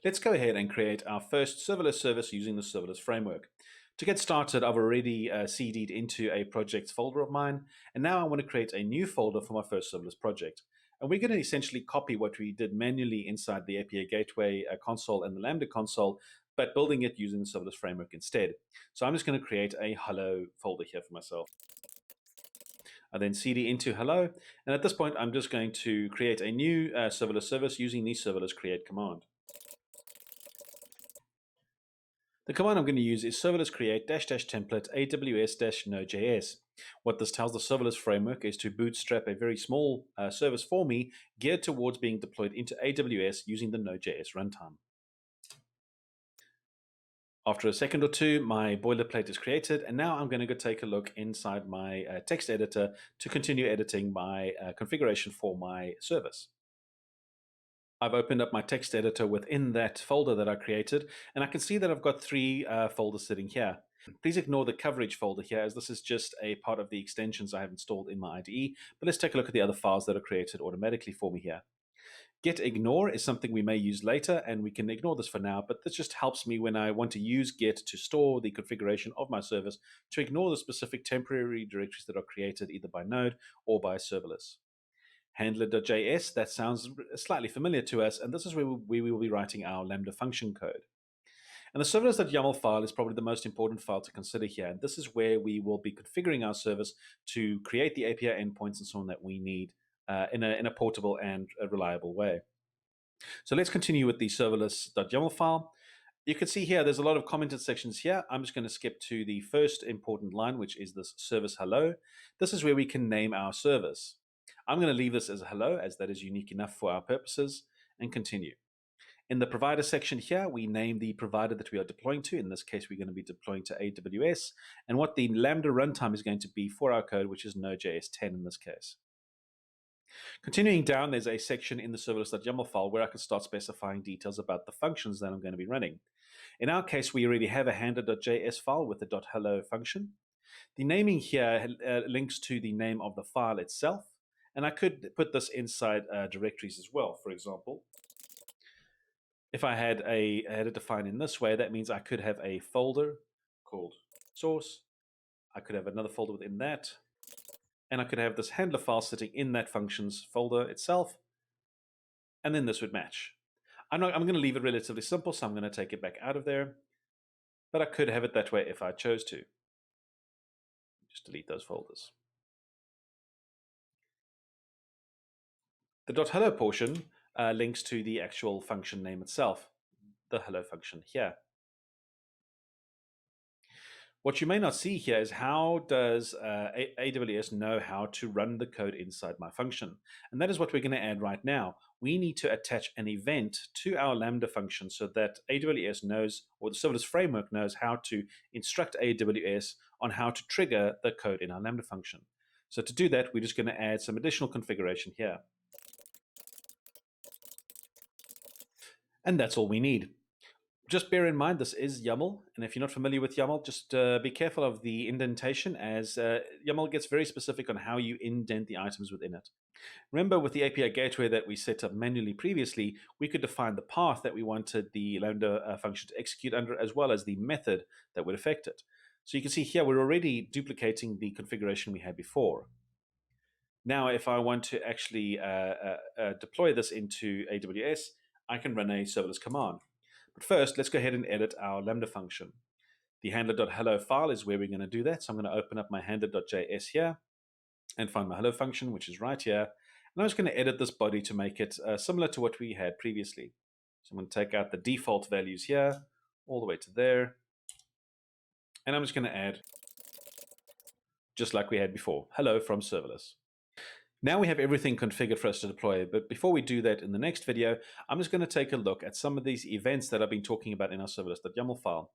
Let's go ahead and create our first serverless service using the serverless framework. To get started, I've already CD'd into a projects folder of mine, and now I want to create a new folder for my first serverless project. And we're going to essentially copy what we did manually inside the API Gateway console and the Lambda console, but building it using the serverless framework instead. So I'm just going to create a hello folder here for myself. I then cd into hello, and at this point I'm just going to create a new serverless service using the serverless create command. The command I'm going to use is serverless create --template aws-node.js. What this tells the serverless framework is to bootstrap a very small service for me geared towards being deployed into AWS using the Node.js runtime. After a second or two, my boilerplate is created, and now I'm going to go take a look inside my text editor to continue editing my configuration for my service. I've opened up my text editor within that folder that I created, and I can see that I've got three folders sitting here. Please ignore the coverage folder here, as this is just a part of the extensions I have installed in my IDE, but let's take a look at the other files that are created automatically for me here. Get ignore is something we may use later, and we can ignore this for now, but this just helps me when I want to use get to store the configuration of my service to ignore the specific temporary directories that are created either by node or by serverless. Handler.js, that sounds slightly familiar to us, and this is where we will be writing our Lambda function code. And the serverless.yaml file is probably the most important file to consider here, and this is where we will be configuring our service to create the API endpoints and so on that we need in a portable and a reliable way. So let's continue with the serverless.yaml file. You can see here there's a lot of commented sections here. I'm just going to skip to the first important line, which is this service hello. This is where we can name our service. I'm going to leave this as a hello, as that is unique enough for our purposes, and continue. In the provider section here, we name the provider that we are deploying to. In this case, we're going to be deploying to AWS, and what the Lambda runtime is going to be for our code, which is Node.js 10 in this case. Continuing down, there's a section in the serverless.yaml file where I can start specifying details about the functions that I'm going to be running. In our case, we already have a handler.js file with the .hello function. The naming here links to the name of the file itself, and I could put this inside directories as well. For example, if I had it defined in this way, that means I could have a folder called source. I could have another folder within that, and I could have this handler file sitting in that functions folder itself, and then this would match. I'm going to leave it relatively simple, so I'm going to take it back out of there, but I could have it that way if I chose to. Just delete those folders. The .hello portion links to the actual function name itself, the hello function here. What you may not see here is how does AWS know how to run the code inside my function? And that is what we're going to add right now. We need to attach an event to our Lambda function so that AWS knows, or the serverless framework knows, how to instruct AWS on how to trigger the code in our Lambda function. So to do that, we're just going to add some additional configuration here. And that's all we need. Just bear in mind, this is YAML, and if you're not familiar with YAML, just be careful of the indentation, as YAML gets very specific on how you indent the items within it. Remember, with the API gateway that we set up manually previously, we could define the path that we wanted the Lambda function to execute under, as well as the method that would affect it. So you can see here, we're already duplicating the configuration we had before. Now, if I want to actually deploy this into AWS, I can run a serverless command. But first, let's go ahead and edit our Lambda function. The handler.hello file is where we're going to do that. So I'm going to open up my handler.js here and find my hello function, which is right here. And I'm just going to edit this body to make it similar to what we had previously. So I'm going to take out the default values here, all the way to there. And I'm just going to add, just like we had before, hello from serverless. Now we have everything configured for us to deploy, but before we do that in the next video, I'm just going to take a look at some of these events that I've been talking about in our serverless.yaml file.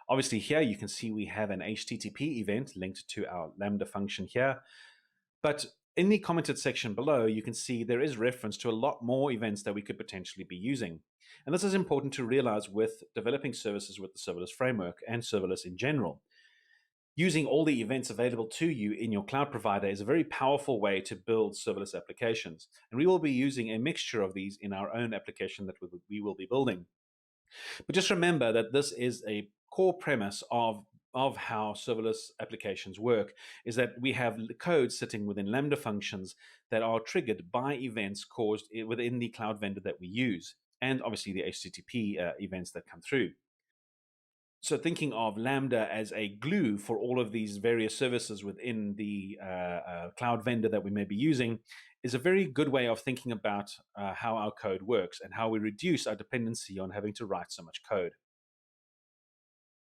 Obviously here you can see we have an HTTP event linked to our Lambda function here, but in the commented section below, you can see there is reference to a lot more events that we could potentially be using. And this is important to realize with developing services with the serverless framework and serverless in general. Using all the events available to you in your cloud provider is a very powerful way to build serverless applications. And we will be using a mixture of these in our own application that we will be building. But just remember that this is a core premise of how serverless applications work, is that we have code sitting within Lambda functions that are triggered by events caused within the cloud vendor that we use, and obviously the HTTP events that come through. So thinking of Lambda as a glue for all of these various services within the cloud vendor that we may be using is a very good way of thinking about how our code works and how we reduce our dependency on having to write so much code.